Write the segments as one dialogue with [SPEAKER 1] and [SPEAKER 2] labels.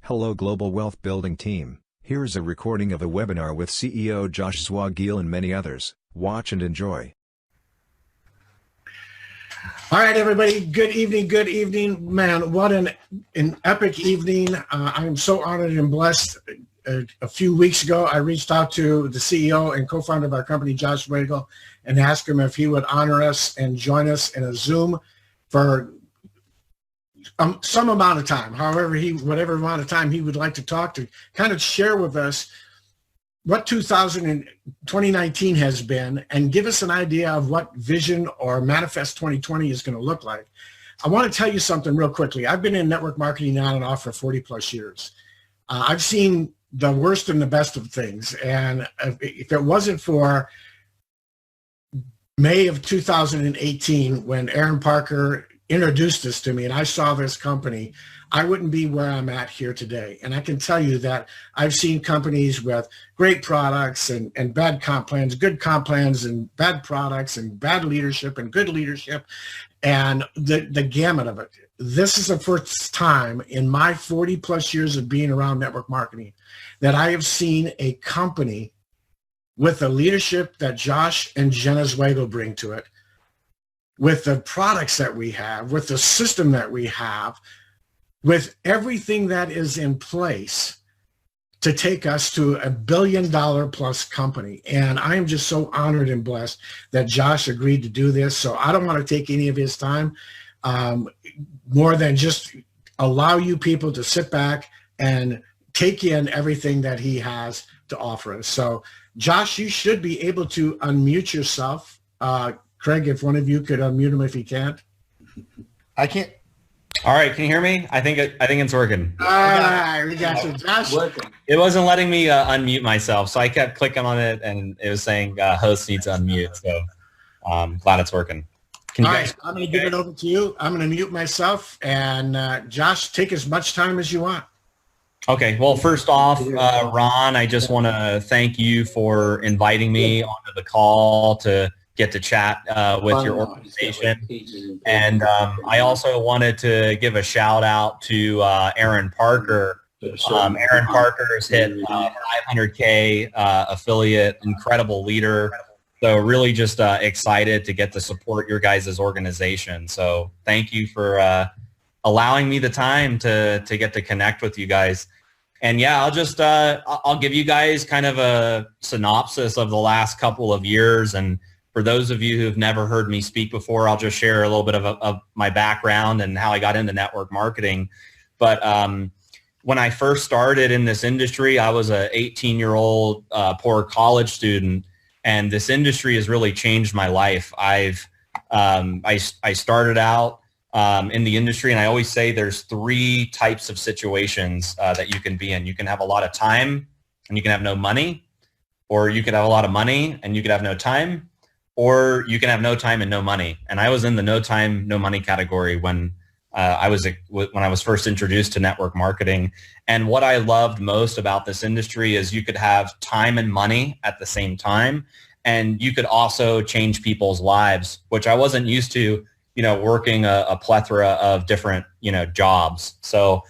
[SPEAKER 1] Hello Global Wealth Building Team, here is a recording of a webinar with CEO Josh Zwagil and many others. Watch and enjoy.
[SPEAKER 2] All right, everybody, good evening, good evening. Man, what an epic evening. I'm so honored and blessed. A few weeks ago, I reached out to the CEO and co-founder of our company, Josh Zwagil, and asked him if he would honor us and join us in a Zoom for some amount of time, whatever amount of time he would like to talk, to kind of share with us what 2019 has been and give us an idea of what vision or manifest 2020 is going to look like. I want to tell you something real quickly. I've been in network marketing on and off for 40 plus years. I've seen the worst and the best of things. And if it wasn't for May of 2018, when Aaron Parker introduced this to me and I saw this company, I wouldn't be where I'm at here today. And I can tell you that I've seen companies with great products and bad comp plans, good comp plans and bad products and bad leadership and good leadership and the gamut of it. This is the first time in my 40 plus years of being around network marketing that I have seen a company with the leadership that Josh and Jenna Zwagil bring to it, with the products that we have, with the system that we have, with everything that is in place to take us to $1 billion plus company. And I am just so honored and blessed that Josh agreed to do this. So I don't want to take any of his time more than just allow you people to sit back and take in everything that he has to offer us. So Josh, you should be able to unmute yourself. Craig, if one of you could unmute him if he can't.
[SPEAKER 3] I can't.
[SPEAKER 4] All right, can you hear me? I think it's working.
[SPEAKER 2] All right, we got you, Josh.
[SPEAKER 4] It wasn't letting me unmute myself, so I kept clicking on it, and it was saying host needs to unmute. So glad it's working.
[SPEAKER 2] All right, I'm going to give it over to you. I'm going to mute myself, and Josh, take as much time as you want.
[SPEAKER 4] Okay. Well, first off, Ron, I just want to thank you for inviting me onto the call to get to chat with your organization. And I also wanted to give a shout out to Aaron Parker. Aaron Parker has hit 500K affiliate, incredible leader. So really just excited to get to support your guys' organization. So thank you for allowing me the time to get to connect with you guys. And yeah, I'll give you guys kind of a synopsis of the last couple of years. And for those of you who've never heard me speak before, I'll just share a little bit of my background and how I got into network marketing. But when I first started in this industry, I was an 18-year-old poor college student, and this industry has really changed my life. I started out in the industry, and I always say there's three types of situations that you can be in. You can have a lot of time, and you can have no money, or you could have a lot of money, and you could have no time, or you can have no time and no money. And I was in the no time, no money category when I was first introduced to network marketing. And what I loved most about this industry is you could have time and money at the same time, and you could also change people's lives, which I wasn't used to, working a plethora of different, jobs. So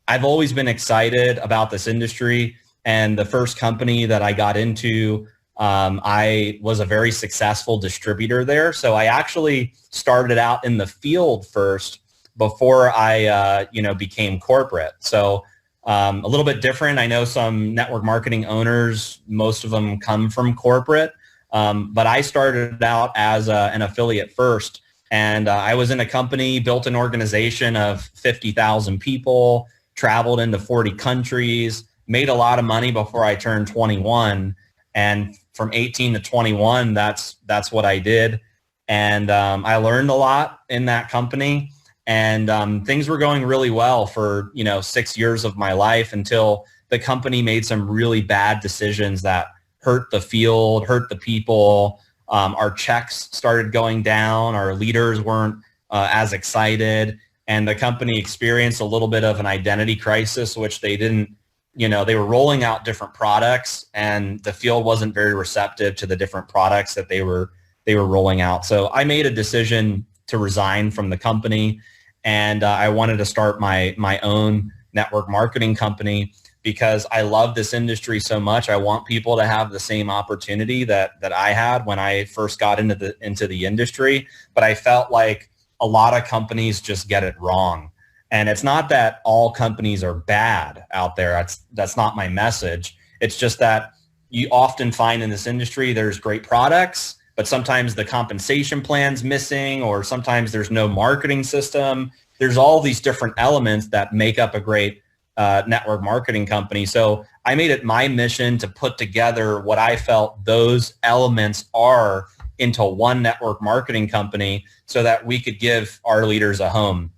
[SPEAKER 4] I've always been excited about this industry. And the first company that I got into, I was a very successful distributor there. So I actually started out in the field first before I, became corporate. So a little bit different. I know some network marketing owners, most of them come from corporate, but I started out as an affiliate first. And I was in a company, built an organization of 50,000 people, traveled into 40 countries, made a lot of money before I turned 21. And from 18 to 21, that's what I did. And I learned a lot in that company. And things were going really well for, 6 years of my life until the company made some really bad decisions that hurt the field, hurt the people. Our checks started going down. Our leaders weren't as excited. And the company experienced a little bit of an identity crisis, which they didn't, they were rolling out different products, and the field wasn't very receptive to the different products that they were rolling out. So I made a decision to resign from the company, and I wanted to start my own network marketing company because I love this industry so much. I want people to have the same opportunity that I had when I first got into the industry. But I felt like a lot of companies just get it wrong. And it's not that all companies are bad out there. That's not my message. It's just that you often find in this industry there's great products, but sometimes the compensation plan's missing, or sometimes there's no marketing system. There's all these different elements that make up a great network marketing company. So I made it my mission to put together what I felt those elements are into one network marketing company so that we could give our leaders a home.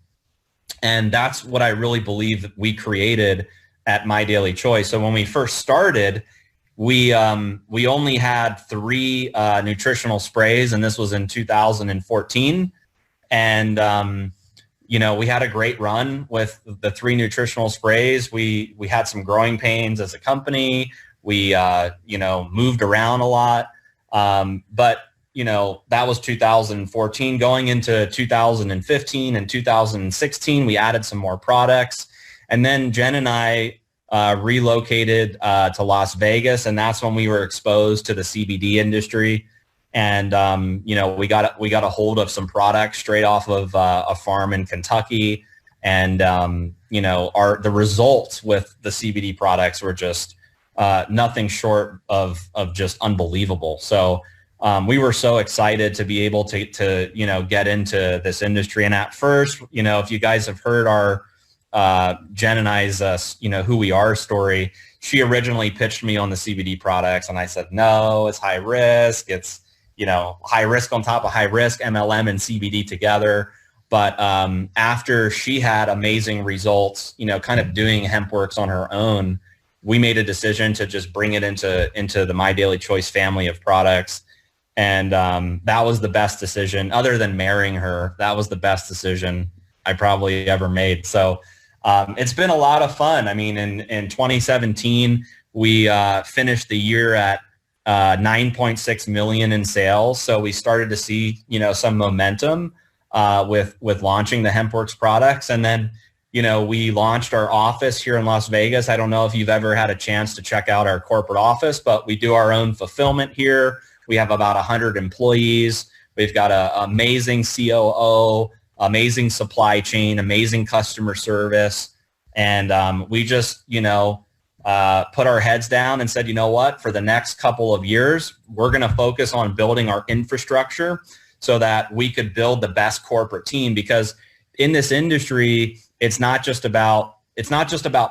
[SPEAKER 4] And that's what I really believe we created at My Daily Choice. So when we first started, we only had 3 nutritional sprays, and this was in 2014. And we had a great run with the 3 nutritional sprays. We had some growing pains as a company. We moved around a lot, but that was 2014. Going into 2015 and 2016, we added some more products. And then Jen and I relocated to Las Vegas, and that's when we were exposed to the CBD industry. And, we got a hold of some products straight off of a farm in Kentucky. And, the results with the CBD products were just nothing short of just unbelievable. So we were so excited to be able to get into this industry. And at first, if you guys have heard our Jen and I's, who we are story, she originally pitched me on the CBD products. And I said, no, it's high risk. It's, high risk on top of high risk, MLM and CBD together. But after she had amazing results, kind of doing HEMPWORX on her own, we made a decision to just bring it into the My Daily Choice family of products. And that was the best decision. Other than marrying her, that was the best decision I probably ever made. So it's been a lot of fun. I mean, in 2017, we finished the year at 9.6 million in sales. So we started to see, some momentum with launching the HEMPWORX products. And then, we launched our office here in Las Vegas. I don't know if you've ever had a chance to check out our corporate office, but we do our own fulfillment here. We have about 100 employees. We've got an amazing COO, amazing supply chain, amazing customer service. And we just, put our heads down and said, you know what, for the next couple of years, we're going to focus on building our infrastructure so that we could build the best corporate team. Because in this industry, it's not just about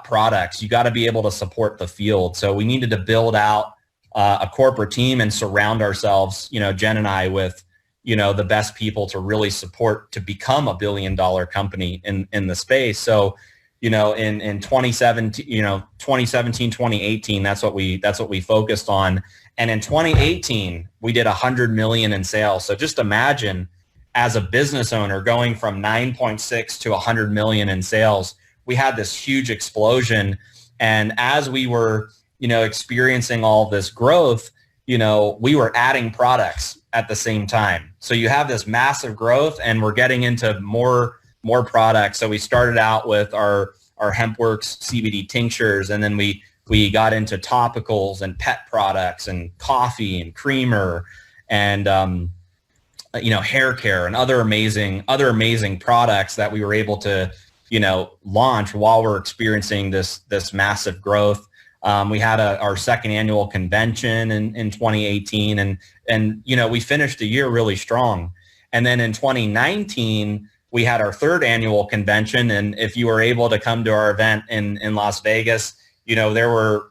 [SPEAKER 4] products. You got to be able to support the field. So we needed to build out a corporate team and surround ourselves, Jen and I, with, the best people to really support to become $1 billion company in the space. So, in 2017, 2018, that's what we focused on. And in 2018, we did 100 million in sales. So just imagine, as a business owner, going from 9.6 to 100 million in sales, we had this huge explosion. And as we were, experiencing all this growth, we were adding products at the same time. So you have this massive growth, and we're getting into more products. So we started out with our HEMPWORX CBD tinctures, and then we got into topicals and pet products and coffee and creamer and hair care and other amazing products that we were able to launch while we're experiencing this massive growth. We had our second annual convention in 2018, and we finished the year really strong. And then in 2019, we had our third annual convention. And if you were able to come to our event in Las Vegas, there were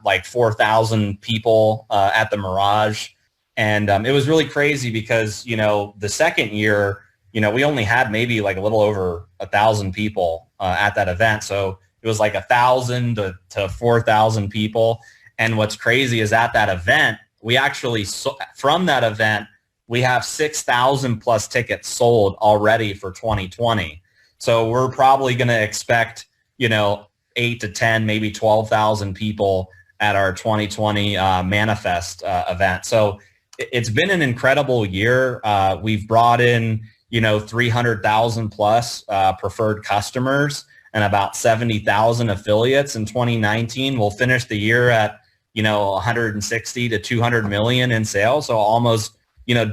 [SPEAKER 4] like 4,000 people at the Mirage. And it was really crazy because, the second year, we only had maybe like a little over 1,000 people at that event. So it was like 1,000 to 4,000 people. And what's crazy is at that event, we actually, from that event, we have 6,000 plus tickets sold already for 2020. So we're probably going to expect, 8 to 10, maybe 12,000 people at our 2020 Manifest event. So it's been an incredible year. We've brought in, 300,000 plus preferred customers. and about 70,000 affiliates in 2019. We'll finish the year at, 160 to 200 million in sales. So almost,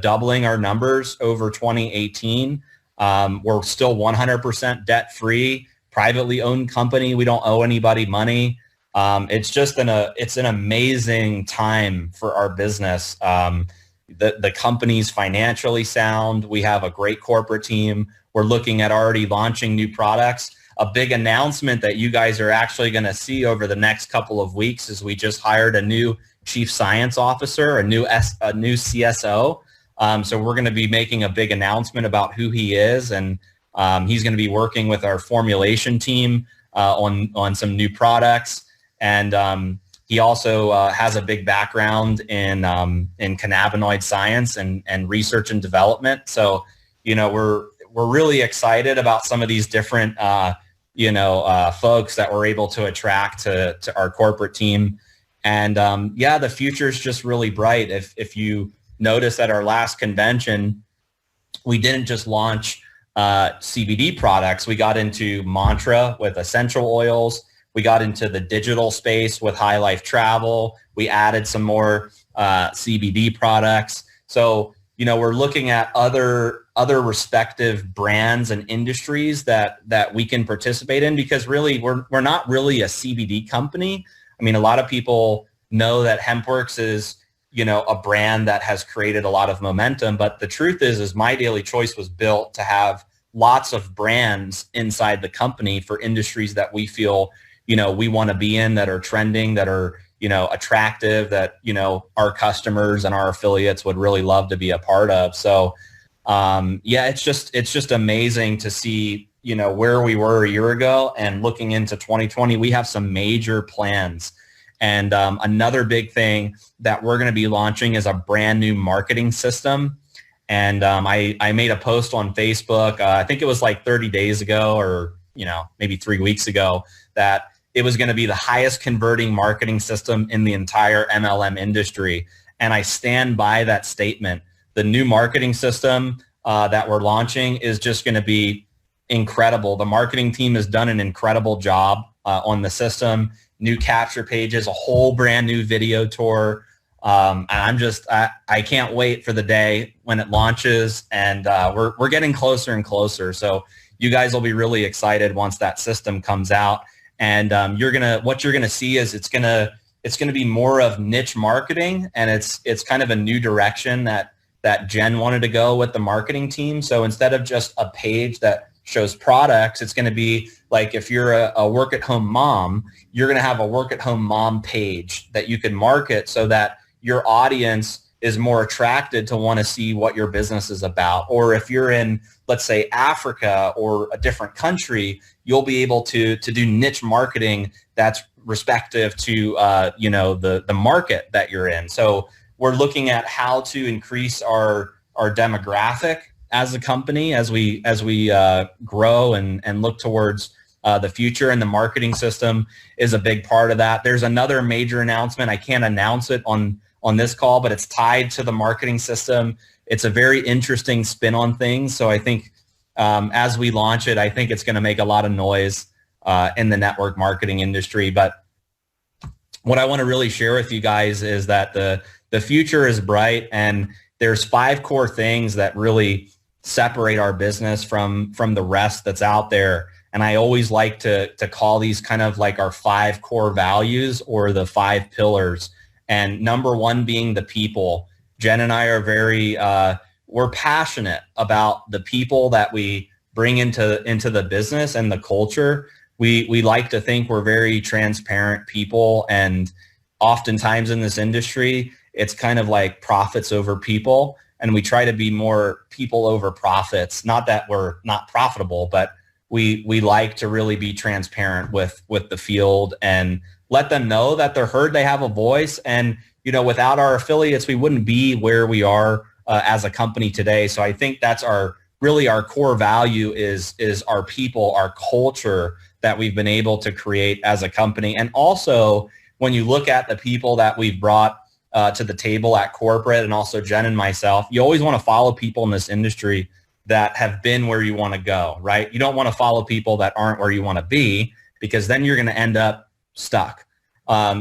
[SPEAKER 4] doubling our numbers over 2018. We're still 100% debt free, privately owned company. We don't owe anybody money. It's just it's an amazing time for our business. The company's financially sound. We have a great corporate team. We're looking at already launching new products. A big announcement that you guys are actually going to see over the next couple of weeks is we just hired a new chief science officer, a new CSO. So we're going to be making a big announcement about who he is, and he's going to be working with our formulation team on some new products. And he also has a big background in cannabinoid science and research and development. So, we're really excited about some of these different, folks that we're able to attract to our corporate team. And the future is just really bright. If you notice at our last convention, we didn't just launch CBD products. We got into mantra with essential oils. We got into the digital space with High Life Travel. We added some more CBD products. So, we're looking at other respective brands and industries that we can participate in, because really we're not really a CBD company. I mean, a lot of people know that HEMPWORX is, a brand that has created a lot of momentum. But the truth is My Daily Choice was built to have lots of brands inside the company for industries that we feel, we want to be in, that are trending, that are, attractive, that, our customers and our affiliates would really love to be a part of. So, it's just amazing to see, where we were a year ago, and looking into 2020, we have some major plans. And another big thing that we're going to be launching is a brand new marketing system. And I made a post on Facebook, I think it was like 30 days ago, or, maybe 3 weeks ago, that it was going to be the highest converting marketing system in the entire MLM industry. And I stand by that statement. The new marketing system that we're launching is just going to be incredible. The marketing team has done an incredible job on the system. New capture pages, a whole brand new video tour. And I can't wait for the day when it launches, and we're getting closer and closer. So you guys will be really excited once that system comes out. And what you're gonna see is it's gonna be more of niche marketing, and it's kind of a new direction that Jen wanted to go with the marketing team. So instead of just a page that shows products, it's going to be like, if you're a work-at-home mom, you're going to have a work-at-home mom page that you can market, so that your audience is more attracted to want to see what your business is about. Or if you're in, let's say, Africa or a different country, you'll be able to do niche marketing that's respective to the market that you're in. So we're looking at how to increase our demographic as a company as we grow and look towards the future, and the marketing system is a big part of that. There's another major announcement. I can't announce it on this call, but it's tied to the marketing system. It's a very interesting spin on things. So I think as we launch it, I think it's going to make a lot of noise in the network marketing industry. But what I want to really share with you guys is that the future is bright, and there's 5 core things that really separate our business from the rest that's out there. And I always like to call these kind of like our 5 core values, or the 5 pillars. And number 1 being the people. Jen and I are we're passionate about the people that we bring into the business and the culture. We like to think we're very transparent people, and oftentimes in this industry, it's kind of like profits over people, and we try to be more people over profits. Not that we're not profitable, but we like to really be transparent with the field and let them know that they're heard, they have a voice. And without our affiliates, we wouldn't be where we are as a company today. So I think that's our core value is our people, our culture that we've been able to create as a company. And also, when you look at the people that we've brought to the table at corporate, and also Jen and myself, you always want to follow people in this industry that have been where you want to go, right? You don't want to follow people that aren't where you want to be, because then you're going to end up stuck.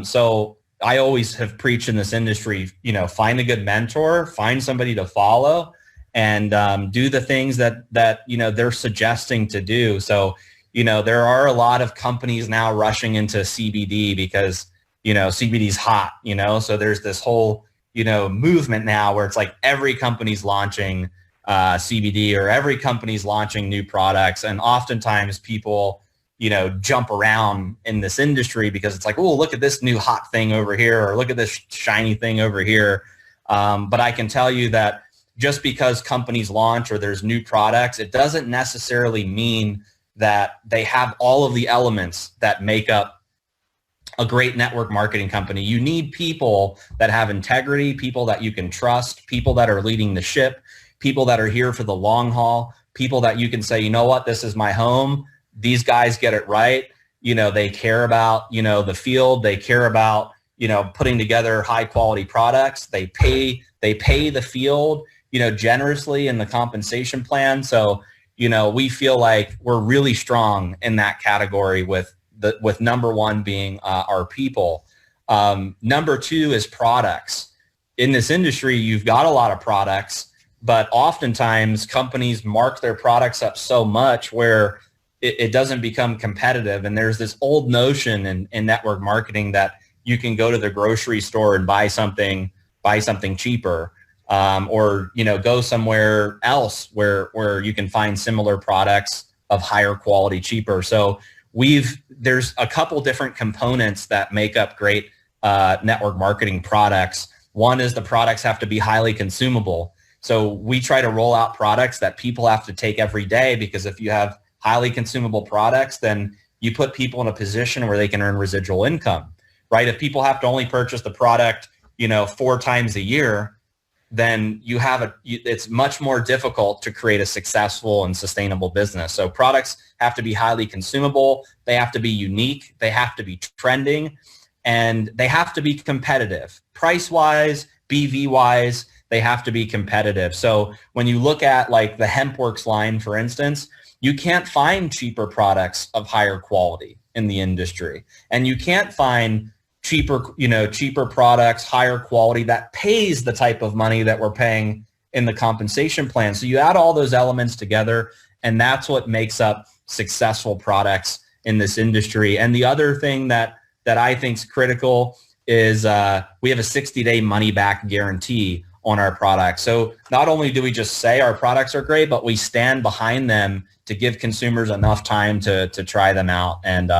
[SPEAKER 4] So I always have preached in this industry, find a good mentor, find somebody to follow, and do the things that they're suggesting to do. So, there are a lot of companies now rushing into CBD because, CBD's hot, so there's this whole, movement now where it's like every company's launching CBD, or every company's launching new products. And oftentimes people, jump around in this industry because it's like, oh, look at this new hot thing over here, or look at this shiny thing over here. But I can tell you that just because companies launch or there's new products, it doesn't necessarily mean that they have all of the elements that make up a great network marketing company. You need people that have integrity, people that you can trust, people that are leading the ship, people that are here for the long haul, people that you can say, you know what, this is my home. These guys get it right. They care about, the field. They care about, putting together high quality products. They pay the field, generously in the compensation plan. So, we feel like we're really strong in that category with number one being our people. Number two is products. In this industry, you've got a lot of products, but oftentimes companies mark their products up so much where it doesn't become competitive. And there's this old notion in network marketing that you can go to the grocery store and buy something cheaper, or go somewhere else where you can find similar products of higher quality cheaper. So there's a couple different components that make up great network marketing products. One is the products have to be highly consumable. So we try to roll out products that people have to take every day, because if you have highly consumable products, then you put people in a position where they can earn residual income, right? If people have to only purchase the product, 4 times a year, then it's much more difficult to create a successful and sustainable business. So products have to be highly consumable. They have to be unique. They have to be trending, and they have to be competitive. Price-wise, BV-wise, they have to be competitive. So when you look at like the HEMPWORX line, for instance, you can't find cheaper products of higher quality in the industry. And you can't find cheaper products, higher quality that pays the type of money that we're paying in the compensation plan. So you add all those elements together, and that's what makes up successful products in this industry. And the other thing that I think is critical is we have a 60-day money-back guarantee on our products. So not only do we just say our products are great, but we stand behind them to give consumers enough time to try them out. And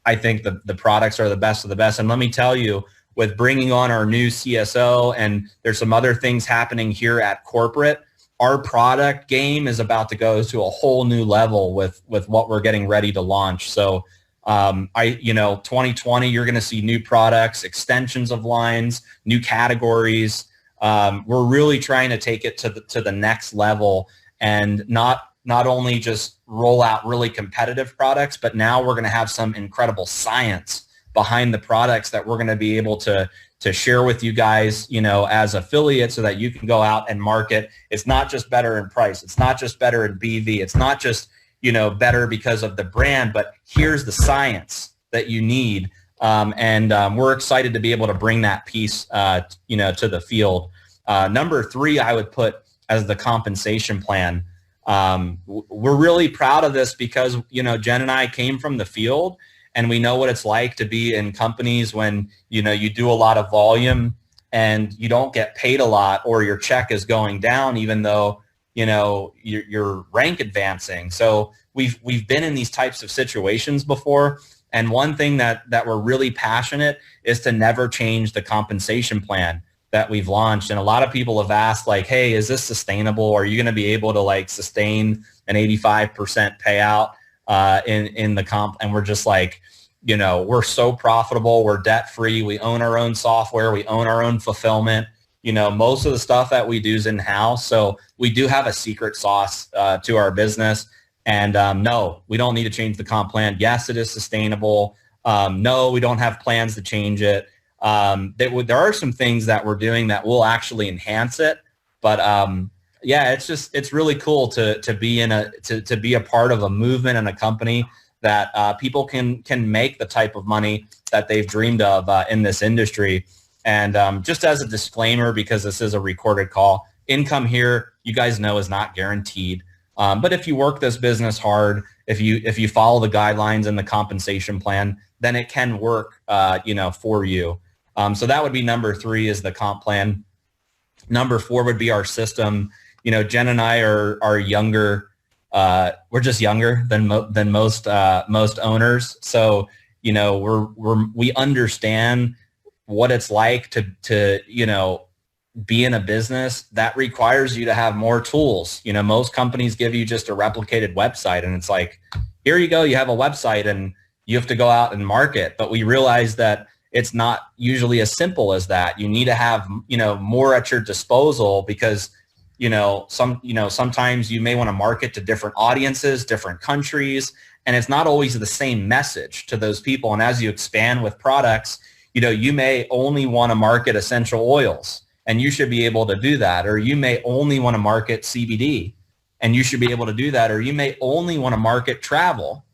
[SPEAKER 4] I think the products are the best of the best. And let me tell you, with bringing on our new CSO, and there's some other things happening here at corporate, our product game is about to go to a whole new level with what we're getting ready to launch. So 2020, you're going to see new products, extensions of lines, new categories. We're really trying to take it to the next level, and not only just roll out really competitive products, but now we're going to have some incredible science behind the products that we're going to be able to share with you guys, as affiliates, so that you can go out and market. It's not just better in price. It's not just better in BV. It's not just, better because of the brand, but here's the science that you need. We're excited to be able to bring that piece, to the field. Number 3, I would put as the compensation plan. We're really proud of this because, Jen and I came from the field, and we know what it's like to be in companies when, you do a lot of volume and you don't get paid a lot, or your check is going down, even though, you're rank advancing. So we've been in these types of situations before. And one thing that we're really passionate is to never change the compensation plan that we've launched. And a lot of people have asked, like, hey, is this sustainable? Are you going to be able to sustain an 85% payout in the comp? And we're just like, we're so profitable. We're debt free. We own our own software. We own our own fulfillment. Most of the stuff that we do is in-house. So we do have a secret sauce to our business. And no, we don't need to change the comp plan. Yes, it is sustainable. No, we don't have plans to change it. There are some things that we're doing that will actually enhance it, but Yeah, it's really cool to be to be a part of a movement and a company that people can make the type of money that they've dreamed of in this industry. And just as a disclaimer, because this is a recorded call, income here, you guys know, is not guaranteed. But if you work this business hard, if you follow the guidelines and the compensation plan, then it can work, for you. So that would be number 3 is the comp plan. Number 4 would be our system. Jen and I are younger. We're just younger than most owners. So we understand what it's like to be in a business that requires you to have more tools. Most companies give you just a replicated website, and it's like, here you go, you have a website, and you have to go out and market. But we realize that it's not usually as simple as that. You need to have more at your disposal, because sometimes you may want to market to different audiences, different countries, and it's not always the same message to those people. And as you expand with products, you may only want to market essential oils, and you should be able to do that. Or you may only want to market CBD, and you should be able to do that. Or you may only want to market travel,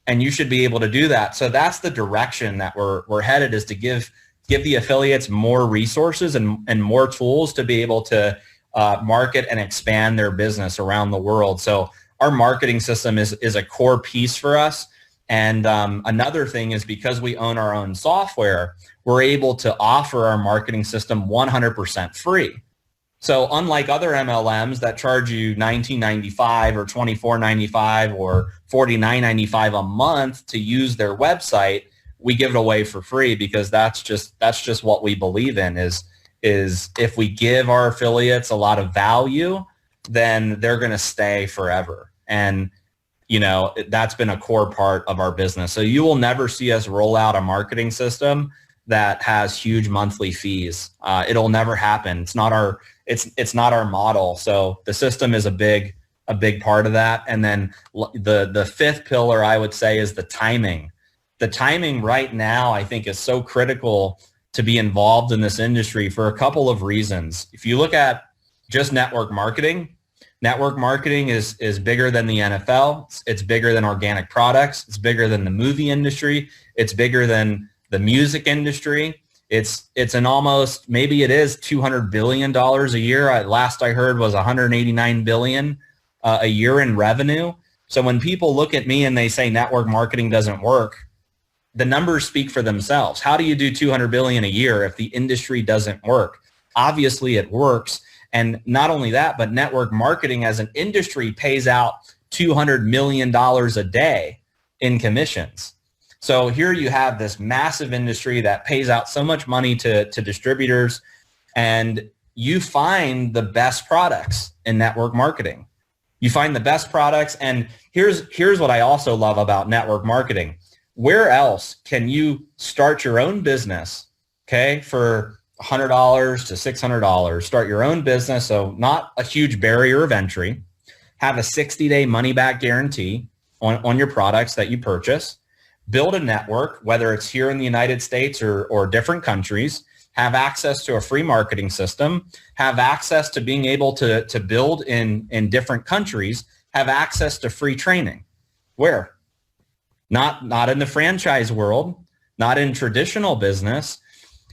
[SPEAKER 4] and you should be able to do that. So that's the direction that we're headed, is to give the affiliates more resources and more tools to be able to market and expand their business around the world. So our marketing system is a core piece for us. And another thing is, because we own our own software, we're able to offer our marketing system 100% free. So unlike other MLMs that charge you $19.95 or $24.95 or $49.95 a month to use their website, we give it away for free, because that's just what we believe in, is if we give our affiliates a lot of value, then they're going to stay forever. And that's been a core part of our business. So you will never see us roll out a marketing system that has huge monthly fees. It'll never happen. It's not our model. So the system is a big part of that. And then the 5th pillar, I would say, is the timing. The timing right now, I think, is so critical to be involved in this industry for a couple of reasons. If you look at just network marketing is bigger than the NFL. It's bigger than organic products. It's bigger than the movie industry. It's bigger than the music industry. It's an almost, maybe it is $200 billion a year. Last I heard was $189 billion a year in revenue. So when people look at me and they say network marketing doesn't work, the numbers speak for themselves. How do you do $200 billion a year if the industry doesn't work? Obviously it works. And not only that, but network marketing as an industry pays out $200 million a day in commissions. So here you have this massive industry that pays out so much money to distributors, and you find the best products in network marketing. You find the best products, and here's what I also love about network marketing. Where else can you start your own business, okay, for $100 to $600, start your own business, so not a huge barrier of entry, have a 60-day money-back guarantee on your products that you purchase, build a network, whether it's here in the United States or different countries, have access to a free marketing system, have access to being able to build in different countries, have access to free training. Where? Not in the franchise world, not in traditional business.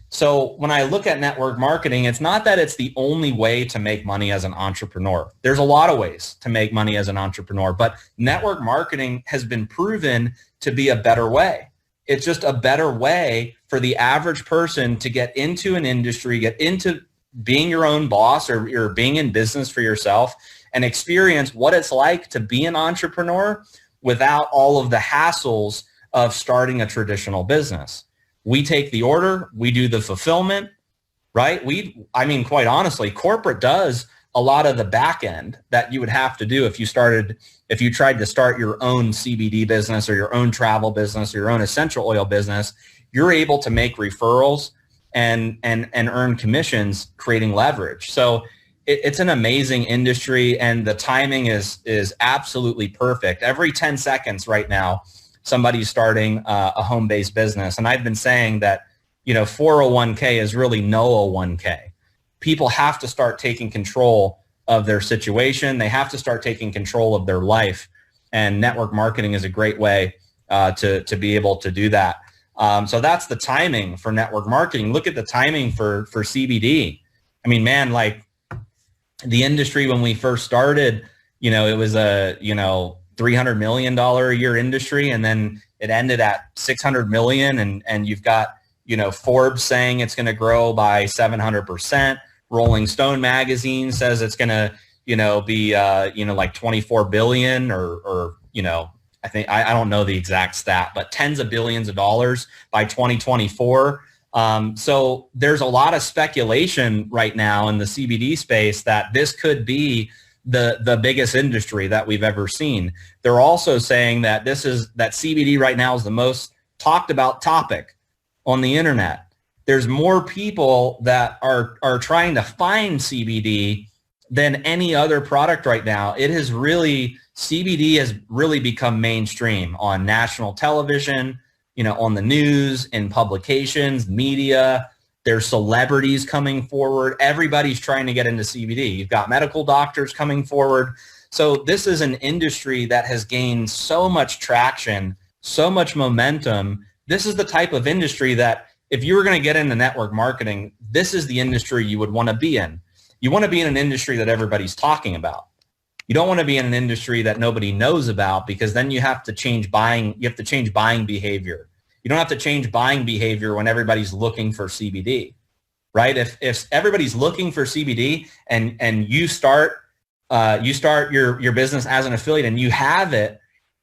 [SPEAKER 4] So when I look at network marketing, it's not that it's the only way to make money as an entrepreneur. There's a lot of ways to make money as an entrepreneur, but network marketing has been proven to be a better way. It's just a better way for the average person to get into an industry, get into being your own boss, or being in business for yourself, and experience what it's like to be an entrepreneur without all of the hassles of starting a traditional business. We take the order, we do the fulfillment, right? Quite honestly, corporate does a lot of the back end that you would have to do if you tried to start your own CBD business or your own travel business or your own essential oil business. You're able to make referrals and earn commissions, creating leverage. So it's an amazing industry, and the timing is absolutely perfect. Every 10 seconds right now, somebody's starting a home-based business. And I've been saying that, 401k is really no 01k. People have to start taking control of their situation. They have to start taking control of their life. And network marketing is a great way to be able to do that. So that's the timing for network marketing. Look at the timing for CBD. I mean, man, like the industry when we first started, it was a, $300 million a year industry, and then it ended at 600 million. And you've got, Forbes saying it's going to grow by 700%. Rolling Stone magazine says it's going to, be, like 24 billion or I don't know the exact stat, but tens of billions of dollars by 2024. So there's a lot of speculation right now in the CBD space that this could be the biggest industry that we've ever seen. They're also saying that that CBD right now is the most talked about topic on the internet. There's more people that are trying to find CBD than any other product right now. CBD has really become mainstream on national television, on the news, in publications, media. There's celebrities coming forward. Everybody's trying to get into CBD. You've got medical doctors coming forward. So this is an industry that has gained so much traction, so much momentum. This is the type of industry that if you were going to get into network marketing, this is the industry you would want to be in. You want to be in an industry that everybody's talking about. You don't want to be in an industry that nobody knows about, because then you have to change buying. You have to change buying behavior. You don't have to change buying behavior when everybody's looking for CBD, right? If everybody's looking for CBD and you start your business as an affiliate and you have it,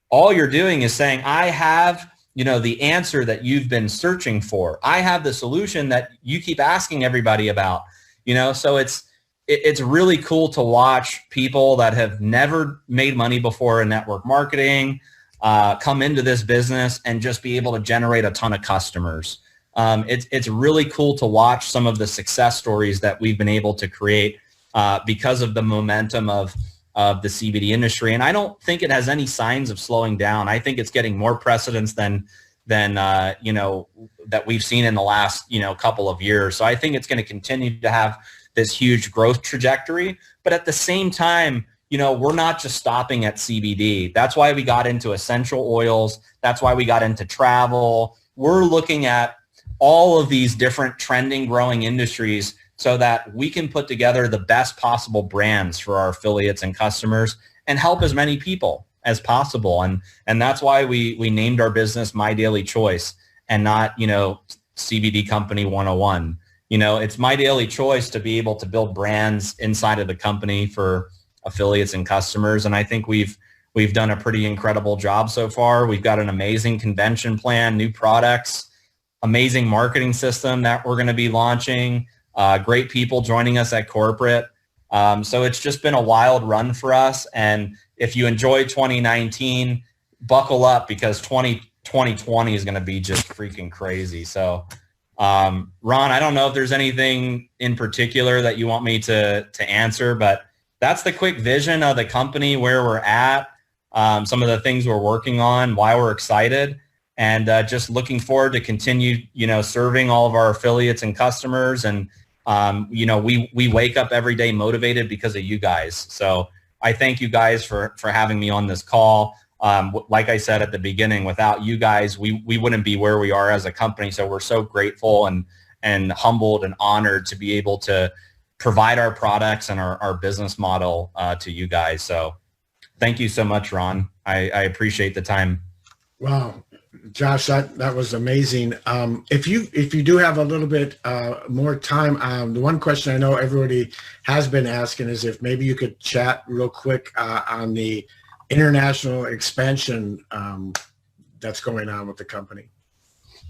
[SPEAKER 4] all you're doing is saying, I have, the answer that you've been searching for. I have the solution that you keep asking everybody about, so it's really cool to watch people that have never made money before in network marketing come into this business and just be able to generate a ton of customers. It's really cool to watch some of the success stories that we've been able to create because of the momentum of the CBD industry. And I don't think it has any signs of slowing down. I think it's getting more precedence than that we've seen in the last, couple of years. So I think it's going to continue to have this huge growth trajectory. But at the same time, we're not just stopping at CBD. That's why we got into essential oils. That's why we got into travel. We're looking at all of these different trending, growing industries so that we can put together the best possible brands for our affiliates and customers and help as many people as possible. And that's why we named our business My Daily Choice and not, CBD Company 101. It's my daily choice to be able to build brands inside of the company for affiliates and customers. And I think we've done a pretty incredible job so far. We've got an amazing convention plan, new products, amazing marketing system that we're going to be launching, great people joining us at corporate. So it's just been a wild run for us. And if you enjoyed 2019, buckle up, because 2020 is going to be just freaking crazy. So Ron, I don't know if there's anything in particular that you want me to answer, but that's the quick vision of the company, where we're at, some of the things we're working on, why we're excited, and just looking forward to continue, serving all of our affiliates and customers. And, we wake up every day motivated because of you guys. So I thank you guys for having me on this call. Like I said at the beginning, without you guys, we wouldn't be where we are as a company. So we're so grateful and humbled and honored to be able to provide our products and our business model to you guys. So thank you so much, Ron. I appreciate the time.
[SPEAKER 2] Wow. Josh, that was amazing. If you do have a little bit more time, the one question I know everybody has been asking is if maybe you could chat real quick on the international expansion that's going on with the company.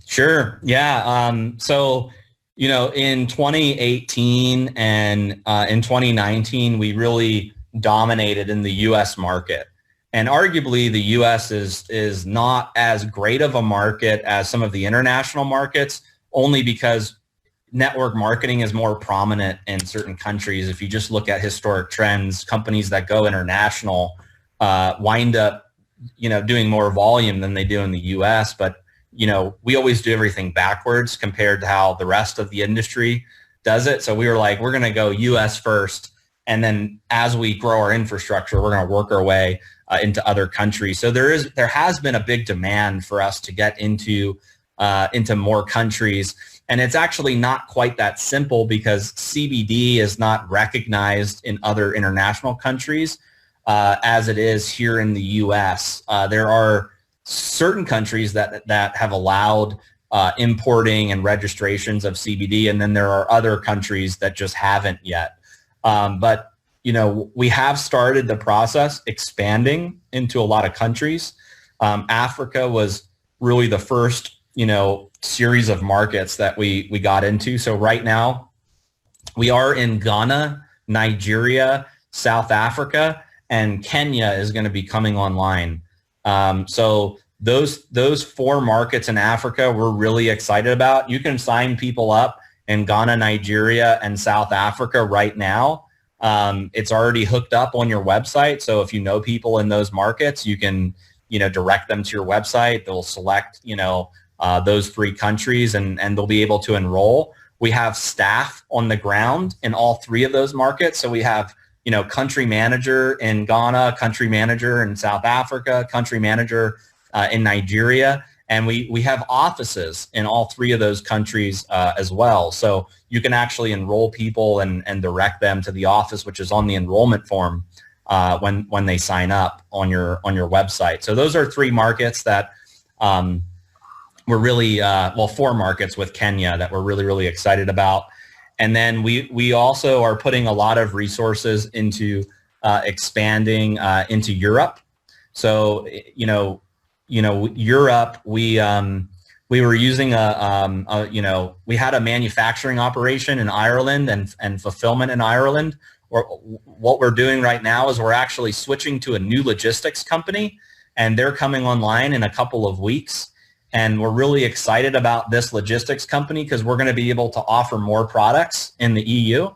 [SPEAKER 4] Sure. Yeah. So, in 2018 and in 2019, we really dominated in the U.S. market. And arguably, the U.S. is not as great of a market as some of the international markets, only because network marketing is more prominent in certain countries. If you just look at historic trends, companies that go international wind up, doing more volume than they do in the U.S. But, we always do everything backwards compared to how the rest of the industry does it. So we were like, we're going to go U.S. first And then as we grow our infrastructure, we're going to work our way into other countries. So there has been a big demand for us to get into more countries. And it's actually not quite that simple because CBD is not recognized in other international countries as it is here in the U.S. There are certain countries that have allowed importing and registrations of CBD, and then there are other countries that just haven't yet. But we have started the process expanding into a lot of countries. Africa was really the first, series of markets that we got into. So right now we are in Ghana, Nigeria, South Africa, and Kenya is going to be coming online. So those 4 markets in Africa we're really excited about. You can sign people up in Ghana, Nigeria, and South Africa right now. It's already hooked up on your website. So if you know people in those markets, you can, direct them to your website. They'll select, those 3 countries and they'll be able to enroll. We have staff on the ground in all 3 of those markets. So we have, country manager in Ghana, country manager in South Africa, country manager in Nigeria. And we have offices in all 3 of those countries as well. So you can actually enroll people and direct them to the office, which is on the enrollment form when they sign up on your website. So those are 3 markets that we're really, 4 markets with Kenya that we're really, really excited about. And then we also are putting a lot of resources into expanding into Europe. So, Europe, we were using we had a manufacturing operation in Ireland and fulfillment in Ireland. What we're doing right now is we're actually switching to a new logistics company, and they're coming online in a couple of weeks. And we're really excited about this logistics company because we're going to be able to offer more products in the EU.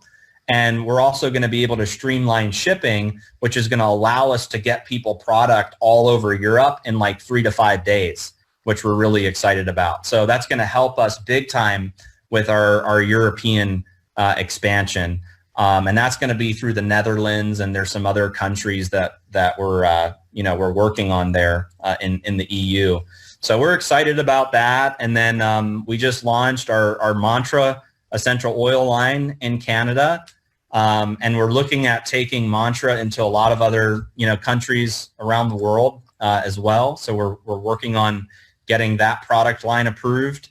[SPEAKER 4] And we're also going to be able to streamline shipping, which is going to allow us to get people product all over Europe in like 3 to 5 days, which we're really excited about. So that's going to help us big time with our European expansion. And that's going to be through the Netherlands, and there's some other countries that we're working on there in the EU. So we're excited about that. And then we just launched our Mantra essential oil line in Canada. And we're looking at taking Mantra into a lot of other, countries around the world as well. So we're working on getting that product line approved.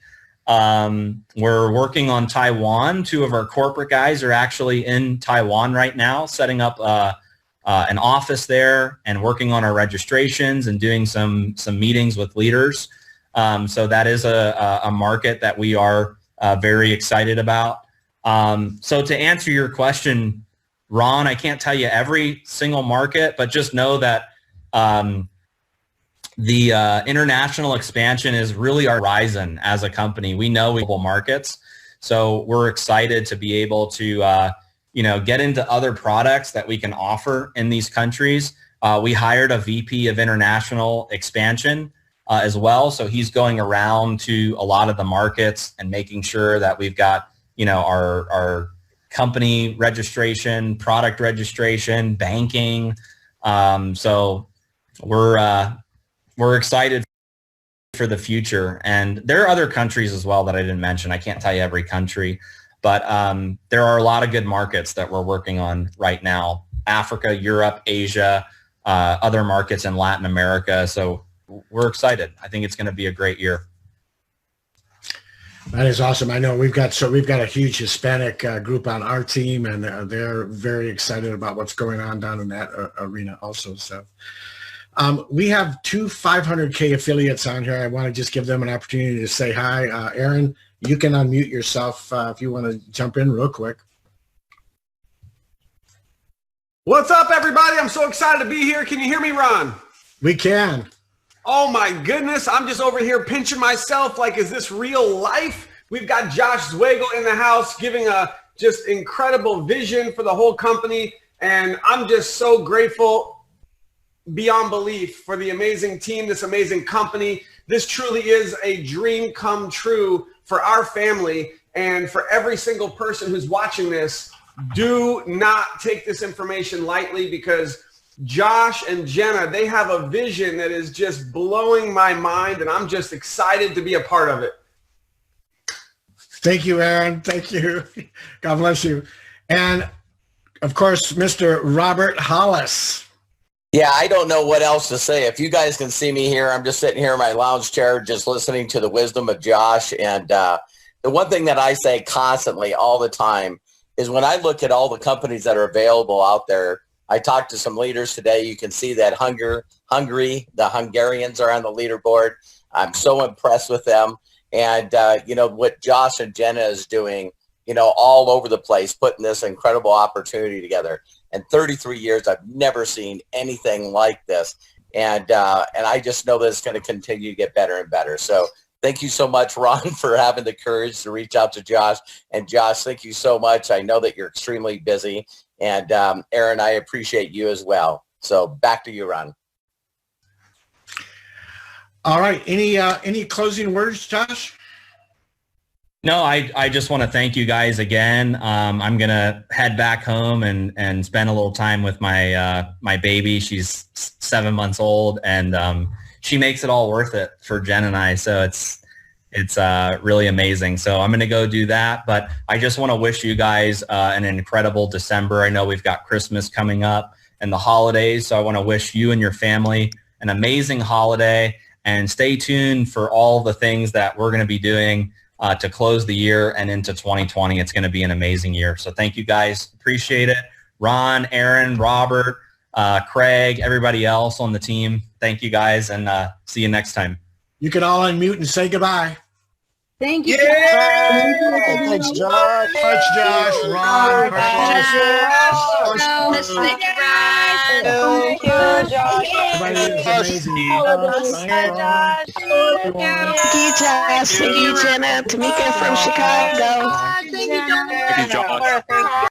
[SPEAKER 4] We're working on Taiwan. 2 of our corporate guys are actually in Taiwan right now, setting up an office there and working on our registrations and doing some meetings with leaders. So that is a market that we are very excited about. So to answer your question, Ron, I can't tell you every single market, but just know that the international expansion is really our horizon as a company. We know global markets, so we're excited to be able to get into other products that we can offer in these countries. We hired a VP of international expansion as well, so he's going around to a lot of the markets and making sure that we've got our company registration, product registration, banking. So we're excited for the future. And there are other countries as well that I didn't mention. I can't tell you every country, but there are a lot of good markets that we're working on right now. Africa, Europe, Asia, other markets in Latin America. So we're excited. I think it's going to be a great year.
[SPEAKER 2] That is awesome. I know we've got a huge Hispanic group on our team, and they're very excited about what's going on down in that arena also. So we have 2 500K affiliates on here. I want to just give them an opportunity to say hi. Aaron, you can unmute yourself if you want to jump in real quick.
[SPEAKER 5] What's up, everybody? I'm so excited to be here. Can you hear me, Ron?
[SPEAKER 2] We can.
[SPEAKER 5] Oh my goodness, I'm just over here pinching myself like, is this real life? We've got Josh Zwagil in the house giving a just incredible vision for the whole company. And I'm just so grateful beyond belief for the amazing team, this amazing company. This truly is a dream come true for our family and for every single person who's watching this. do not take this information lightly, because Josh and Jenna, they have a vision that is just blowing my mind, and I'm just excited to be a part of it.
[SPEAKER 2] Thank you, Aaron. Thank you. God bless you. And of course, Mr. Robert Hollis.
[SPEAKER 6] Yeah, I don't know what else to say. If you guys can see me here, I'm just sitting here in my lounge chair, just listening to the wisdom of Josh. And the one thing that I say constantly all the time is when I look at all the companies that are available out there, I talked to some leaders today. You can see that Hungary, the Hungarians are on the leaderboard. I'm so impressed with them. And, you know, what Josh and Jenna is doing, you know, all over the place, putting this incredible opportunity together. In 33 years, I've never seen anything like this. And I just know that it's going to continue to get better and better. So thank you so much, Ron, for having the courage to reach out to Josh. And Josh, thank you so much. I know that you're extremely busy. And Aaron, I appreciate you as well. So back to you, Ron.
[SPEAKER 2] All right. Any closing words, Josh?
[SPEAKER 4] No, I just want to thank you guys again. I'm going to head back home and spend a little time with my my baby. She's 7 months old, and she makes it all worth it for Jen and I. So it's really amazing. So I'm going to go do that. But I just want to wish you guys an incredible December. I know we've got Christmas coming up and the holidays. So I want to wish you and your family an amazing holiday, and stay tuned for all the things that we're going to be doing to close the year and into 2020. It's going to be an amazing year. So thank you guys. Appreciate it. Ron, Aaron, Robert, Craig, everybody else on the team. Thank you guys, and see you next time.
[SPEAKER 2] You can all unmute and say goodbye.
[SPEAKER 7] Thank you.
[SPEAKER 3] Yeah! Thanks, Josh.
[SPEAKER 2] Thanks, Josh. Ron.
[SPEAKER 7] Thank you, Ron. Thank you, Josh.
[SPEAKER 2] Everybody is amazing.
[SPEAKER 8] Thank you, Josh. Thank you, Jenna. Tamika from Chicago.